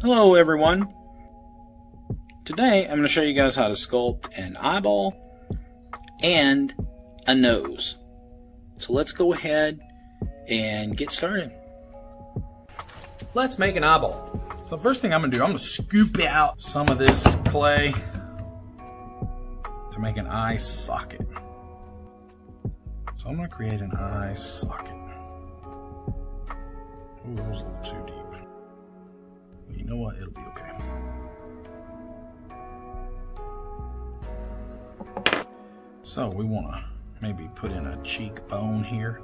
Hello everyone. Today I'm going to show you guys how to sculpt an eyeball and a nose. So let's go ahead and get started. Let's make an eyeball. So the first thing I'm going to do, I'm going to scoop out some of this clay to make an eye socket. So I'm going to create an eye socket. Ooh, that was a little too deep. But you know what? It'll be okay. So we want to maybe put in a cheekbone here.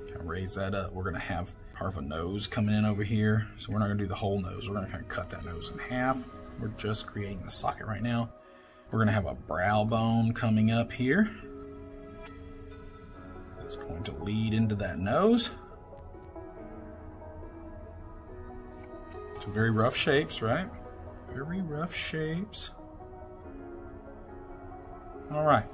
Kind of raise that up. We're going to have part of a nose coming in over here. So we're not going to do the whole nose. We're going to kind of cut that nose in half. We're just creating the socket right now. We're going to have a brow bone coming up here. It's going to lead into that nose. Some very rough shapes, right? Very rough shapes. All right.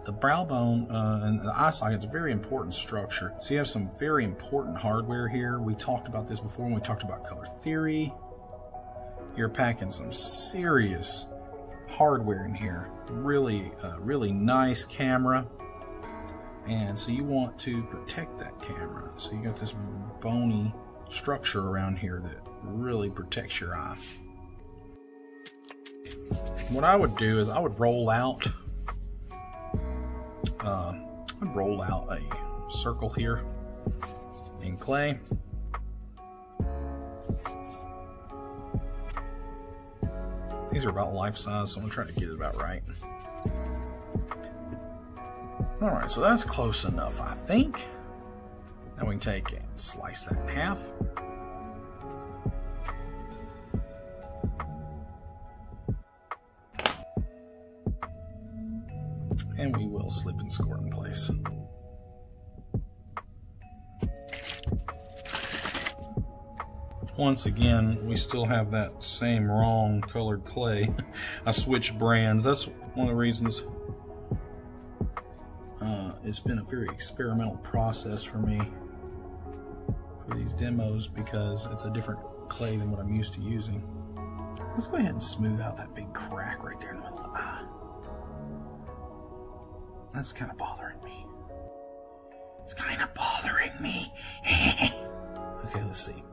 The brow bone and the eye socket is a very important structure. So you have some very important hardware here. We talked about this before when we talked about color theory. You're packing some serious hardware in here. Really nice camera. And so you want to protect that camera. So you got this bony structure around here that really protects your eye. What I would do is I would roll out a circle here in clay. These are about life size, so I'm trying to get it about right. All right, so that's close enough, I think. Now we can take and slice that in half. And we will slip and squirt in place. Once again, we still have that same wrong colored clay. I switched brands. That's one of the reasons it's been a very experimental process for me for these demos, because it's a different clay than what I'm used to using. Let's go ahead and smooth out that big crack right there in the middle of the eye. That's kind of bothering me. It's kind of bothering me. Okay, let's see.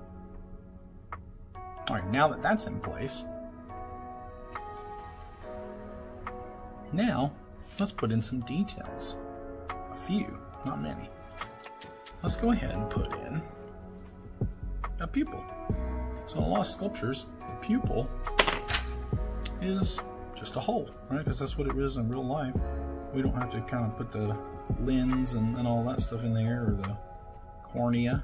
All right, now that that's in place, now let's put in some details. A few, not many. Let's go ahead and put in a pupil. So in a lot of sculptures, the pupil is just a hole, right? Because that's what it is in real life. We don't have to kind of put the lens and all that stuff in there, or the cornea.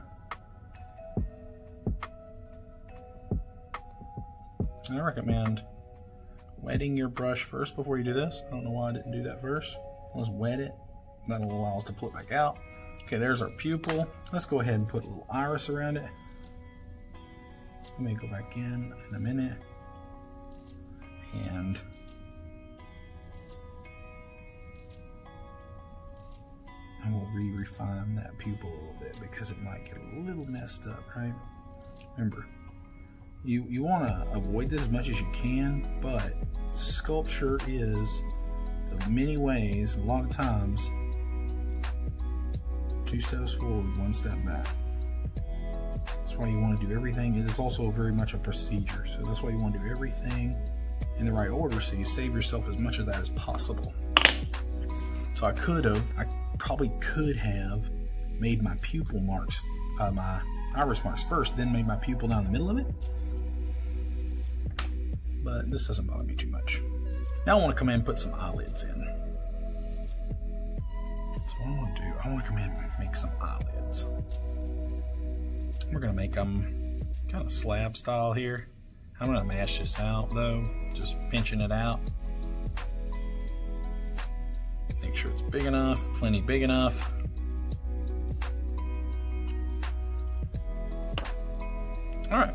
And I recommend wetting your brush first before you do this. I don't know why I didn't do that first. Let's wet it. That'll allow us to pull it back out. Okay, there's our pupil. Let's go ahead and put a little iris around it. Let me go back in a minute. And we'll refine that pupil a little bit, because it might get a little messed up, right? Remember, you want to avoid this as much as you can, but sculpture is, of many ways, a lot of times, 2 steps forward, 1 step back. That's why you want to do everything. It is also very much a procedure, so that's why you want to do everything in the right order, so you save yourself as much of that as possible. So I probably could have made my pupil marks, my iris marks first, then made my pupil down the middle of it. But this doesn't bother me too much. Now I want to come in and put some eyelids in. So what I want to do, I want to come in and make some eyelids. We're going to make them kind of slab style here. I'm going to mash this out though, just pinching it out. Make sure it's big enough, plenty big enough. All right.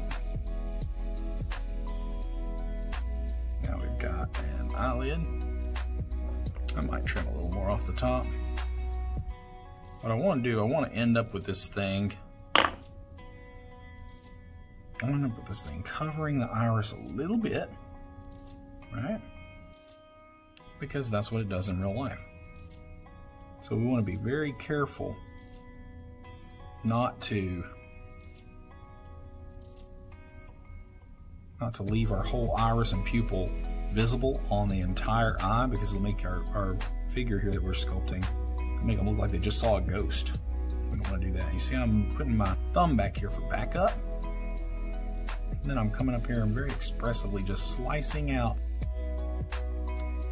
Now we've got an eyelid. I might trim a little more off the top. What I want to do, I want to end up with this thing I'm going to put this thing covering the iris a little bit, right? Because that's what it does in real life. So we want to be very careful not to leave our whole iris and pupil visible on the entire eye, because it'll make our figure here that we're sculpting, make them look like they just saw a ghost. We don't want to do that. You see, I'm putting my thumb back here for backup, and then I'm coming up here and very expressively just slicing out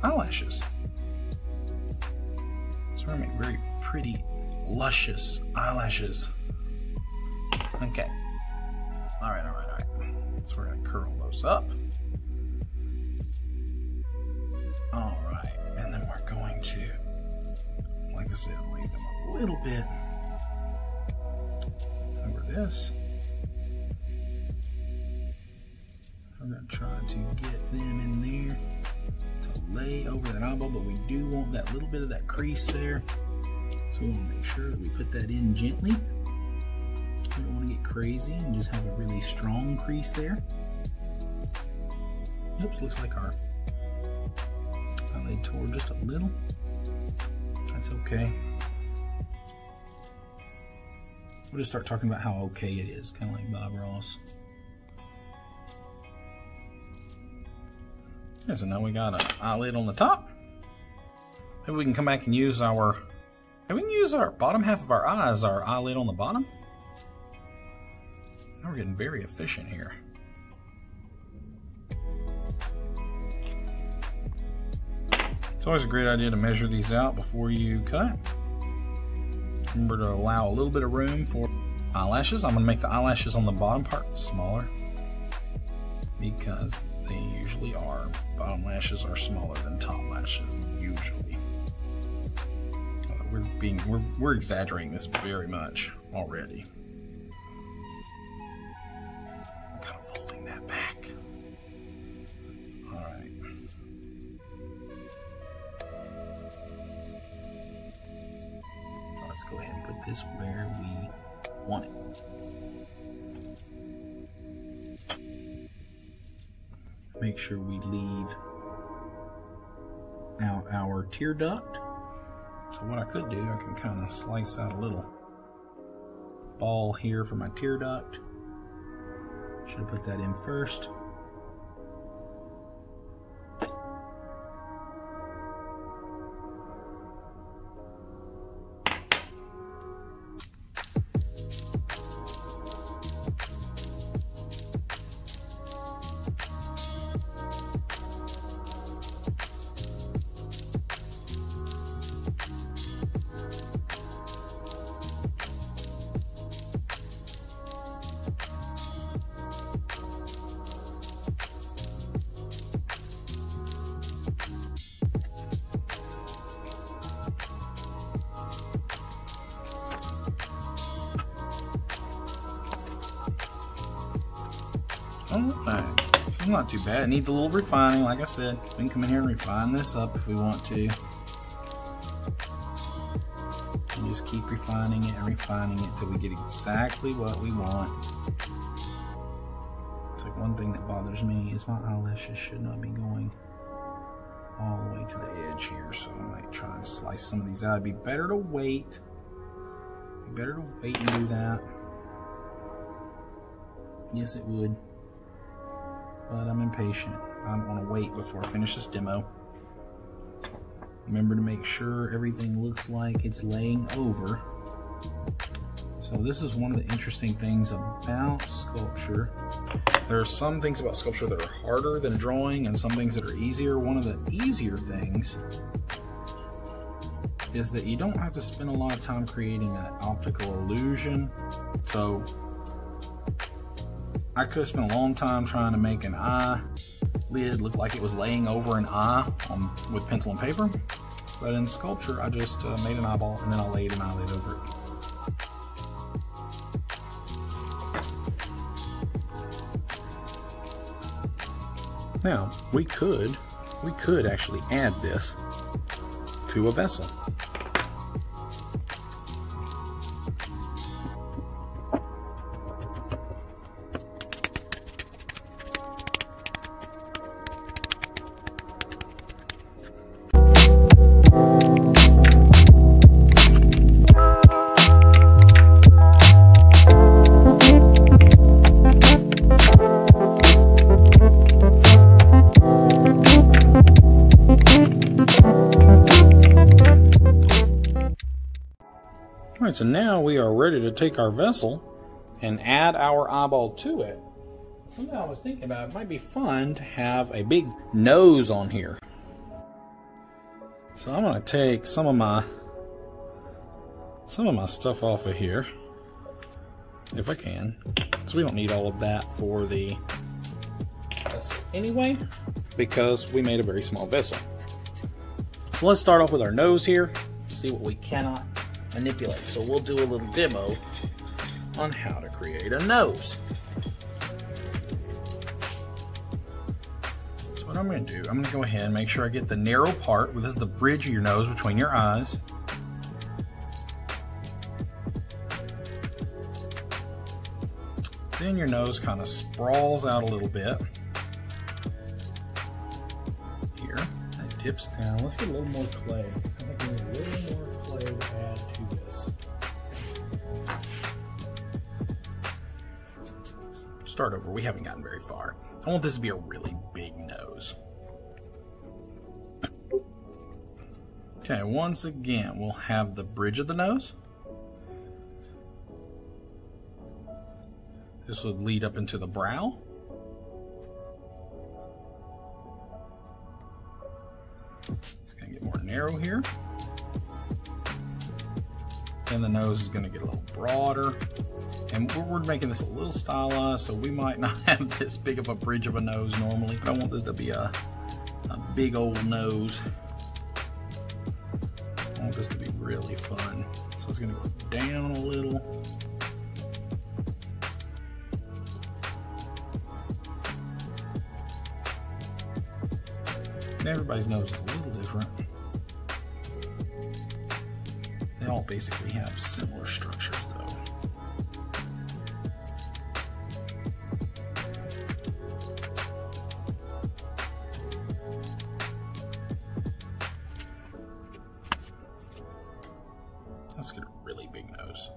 eyelashes. So we're gonna make very pretty, luscious eyelashes. Okay. All right. So we're gonna curl those up. All right, and then we're going to, like I said, lay them a little bit over this. I'm gonna try to get them in there to lay over that eyeball, but we do want that little bit of that crease there. So we want to make sure that we put that in gently. We don't want to get crazy and just have a really strong crease there. Oops, looks like our eyelid tore just a little. That's okay. We'll just start talking about how okay it is, kind of like Bob Ross. Yeah, so now we got an eyelid on the top. Maybe we can come back and use our, bottom half of our eye as our eyelid on the bottom. Now we're getting very efficient here. It's always a great idea to measure these out before you cut. Remember to allow a little bit of room for eyelashes. I'm going to make the eyelashes on the bottom part smaller because they usually are. Bottom lashes are smaller than top lashes, usually. We're exaggerating this very much already. I'm kind of folding that back. All right. Let's go ahead and put this where we want it. Make sure we leave out our tear duct. So what I could do, I can kind of slice out a little ball here for my tear duct. Should have put that in first. Alright, so not too bad. It needs a little refining, like I said. We can come in here and refine this up if we want to. And just keep refining it and refining it until we get exactly what we want. It's like one thing that bothers me is my eyelashes should not be going all the way to the edge here, so I might try and slice some of these out. It'd be better to wait. And do that. Yes, it would. But I'm impatient. I don't want to wait before I finish this demo. Remember to make sure everything looks like it's laying over. So this is one of the interesting things about sculpture. There are some things about sculpture that are harder than drawing and some things that are easier. One of the easier things is that you don't have to spend a lot of time creating an optical illusion. So I could have spent a long time trying to make an eye lid look like it was laying over an eye with pencil and paper, but in sculpture I just made an eyeball and then I laid an eyelid over it. Now we could actually add this to a vessel. Alright, so now we are ready to take our vessel and add our eyeball to it. Something I was thinking about, it might be fun to have a big nose on here. So I'm going to take some of my stuff off of here, if I can. So we don't need all of that for the vessel anyway, because we made a very small vessel. So let's start off with our nose here, see what we cannot manipulate. So we'll do a little demo on how to create a nose. So what I'm going to do, I'm going to go ahead and make sure I get the narrow part, this is the bridge of your nose between your eyes. Then your nose kind of sprawls out a little bit. Here, that dips down. Let's get a little more clay. I think we need a little more clay to add to this. Start over, we haven't gotten very far. I want this to be a really big nose. Okay, once again, we'll have the bridge of the nose. This would lead up into the brow. It's going to get more narrow here. And the nose is going to get a little broader. And we're making this a little stylized, so we might not have this big of a bridge of a nose normally. But I want this to be a big old nose. I want this to be really fun. So it's going to go down a little. Everybody's nose is a little different. They all basically have similar structures though. Let's get a really big nose.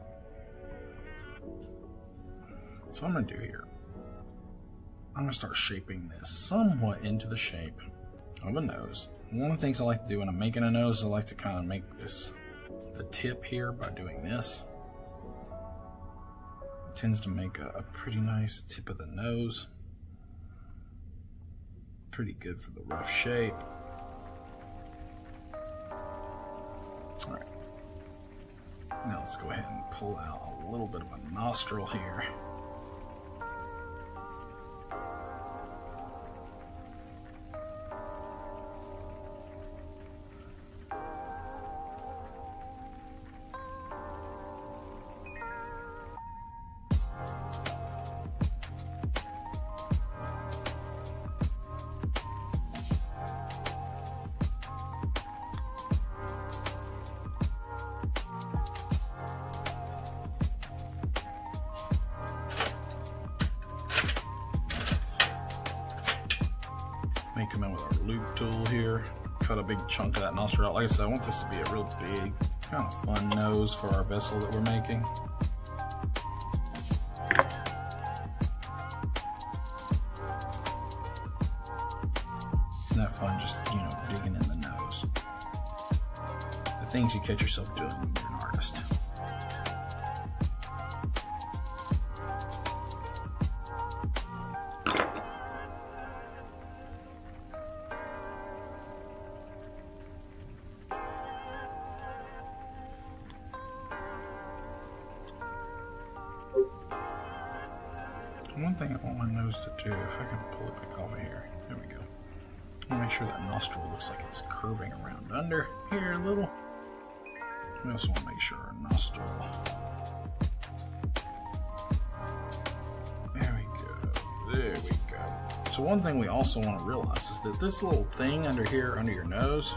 So what I'm going to do here, I'm going to start shaping this somewhat into the shape of a nose. One of the things I like to do when I'm making a nose is I like to kind of make this, the tip here, by doing this. It tends to make a pretty nice tip of the nose. Pretty good for the rough shape. Alright. Now let's go ahead and pull out a little bit of a nostril here. May come in with our loop tool here, cut a big chunk of that nostril out. Like I said, I want this to be a real big, kind of fun nose for our vessel that we're making. Isn't that fun, just, you know, digging in the nose? The things you catch yourself doing when you're an artist. One thing I want my nose to do, if I can pull it back off of here, there we go. I want to make sure that nostril looks like it's curving around under here a little. We also want to make sure our nostril, there we go, there we go. So one thing we also want to realize is that this little thing under here, under your nose,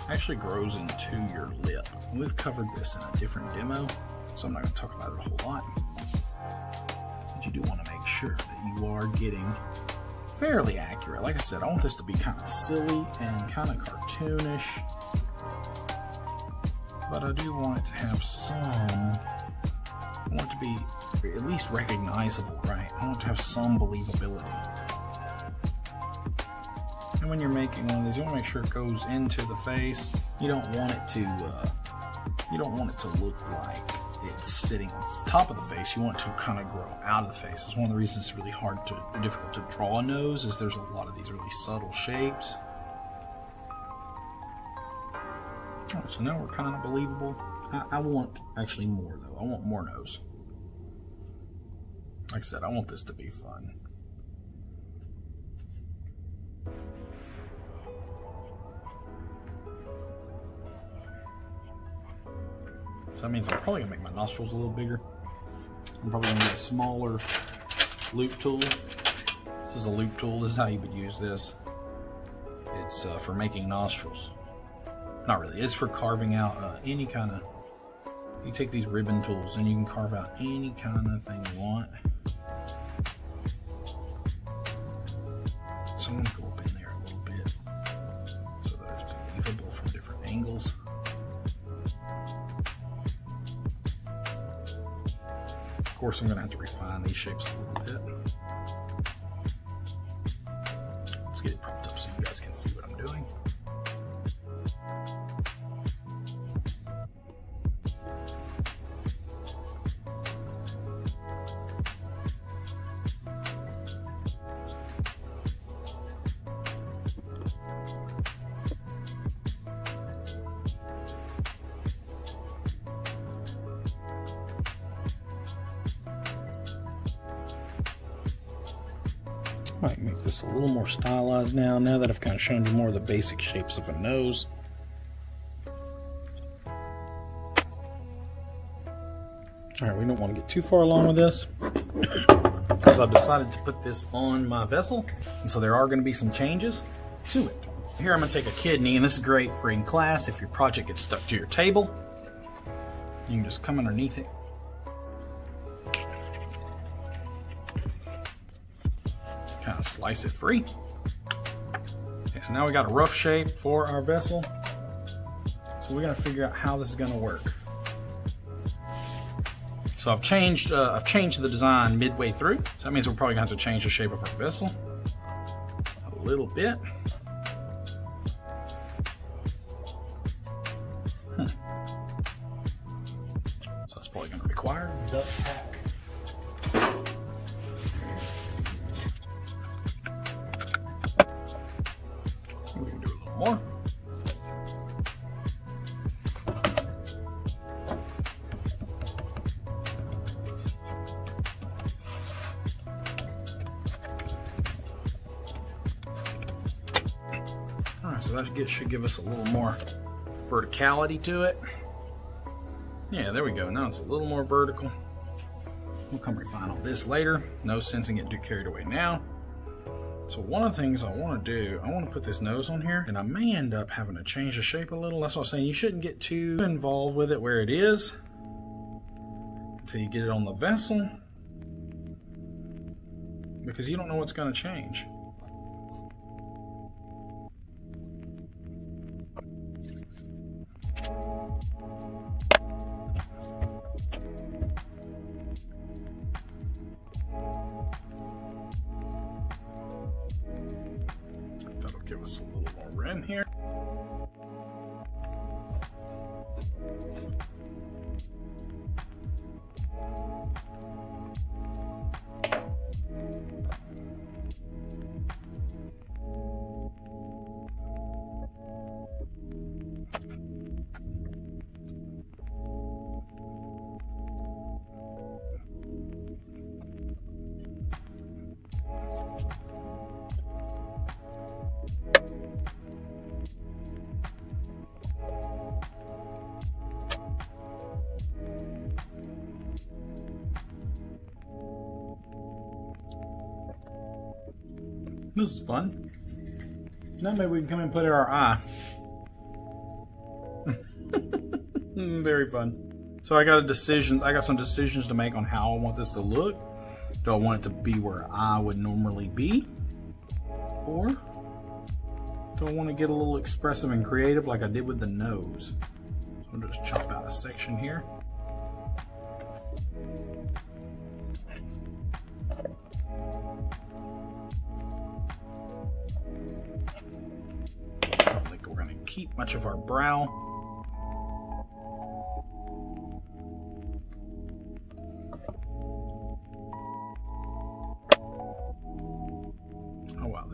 actually grows into your lip. We've covered this in a different demo, so I'm not going to talk about it a whole lot. You do want to make sure that you are getting fairly accurate. Like I said, I want this to be kind of silly and kind of cartoonish, but I do want it to have some, I want it to be at least recognizable, right? I want it to have some believability. And when you're making one of these, you want to make sure it goes into the face. You don't want it to You don't want it to look like it's sitting on top of the face. You want it to kind of grow out of the face. It's one of the reasons it's really difficult to draw a nose, is there's a lot of these really subtle shapes. Oh, so now we're kind of believable. I want actually more though. I want more nose. Like I said, I want this to be fun. So that means I'm probably gonna make my nostrils a little bigger. I'm probably gonna get a smaller loop tool. This is a loop tool. This is how you would use this. It's for making nostrils. Not really, it's for carving out any kind of, you take these ribbon tools and you can carve out any kind of thing you want. So I'm gonna go up in there a little bit so that it's believable from different angles. Of course, I'm gonna have to refine these shapes a little bit. Let's get it propped up so you guys can see what I'm doing. Might make this a little more stylized now that I've kind of shown you more of the basic shapes of a nose. Alright, we don't want to get too far along with this because I've decided to put this on my vessel, and so there are going to be some changes to it. Here I'm going to take a kidney, and this is great for in class if your project gets stuck to your table. You can just come underneath it. Kind of slice it free. Okay, so now we got a rough shape for our vessel. So we got to figure out how this is going to work. So I've changed the design midway through. So that means we're probably going to have to change the shape of our vessel a little bit. So that's probably going to require a duct pack. We can do a little more. Alright, so that should give us a little more verticality to it. Yeah, there we go. Now it's a little more vertical. We'll come refine all this later. No sense in getting too carried away now. So one of the things I want to do, I want to put this nose on here, and I may end up having to change the shape a little. That's what I'm saying. You shouldn't get too involved with it where it is until you get it on the vessel, because you don't know what's going to change. Give us a little more rim here. This is fun. Now maybe we can come and put in our eye. Very fun. So I got some decisions to make on how I want this to look. Do I want it to be where eye would normally be? Or do I want to get a little expressive and creative like I did with the nose? So I'll just chop out a section here. Keep much of our brow.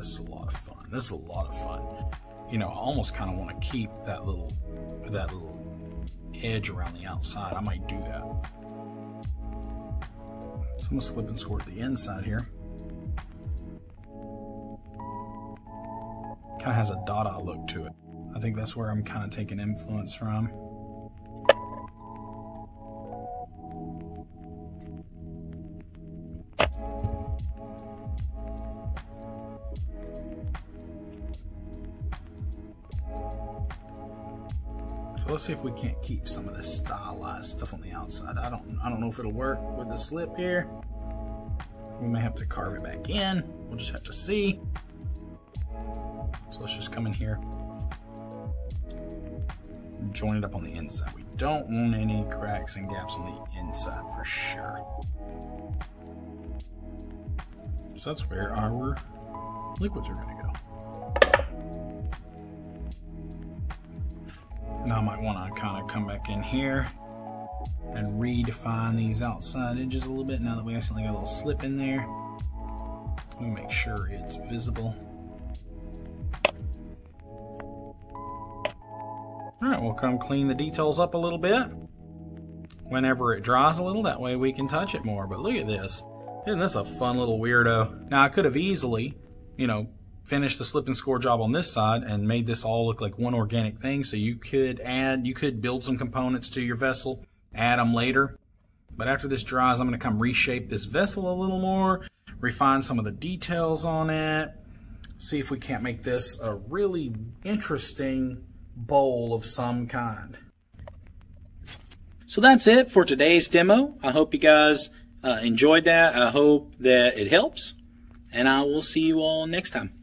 this is a lot of fun. This is a lot of fun. You know, I almost kind of want to keep that little edge around the outside. I might do that. So I'm going to slip and score the inside here. Kind of has a Dada look to it. I think that's where I'm kind of taking influence from. So let's see if we can't keep some of this stylized stuff on the outside. I don't know if it'll work with the slip here. We may have to carve it back in. We'll just have to see. So let's just come in here and join it up on the inside. We don't want any cracks and gaps on the inside for sure. So that's where our liquids are going to go. Now I might want to kind of come back in here and redefine these outside edges a little bit now that we accidentally got a little slip in there. Let me make sure it's visible. Alright, we'll come clean the details up a little bit whenever it dries a little, that way we can touch it more. But look at this. Isn't this a fun little weirdo? Now I could have easily, you know, finished the slip and score job on this side and made this all look like one organic thing. So you could build some components to your vessel, add them later. But after this dries, I'm going to come reshape this vessel a little more, refine some of the details on it, see if we can't make this a really interesting bowl of some kind. So that's it for today's demo. I hope you guys enjoyed that. I hope that it helps, and I will see you all next time.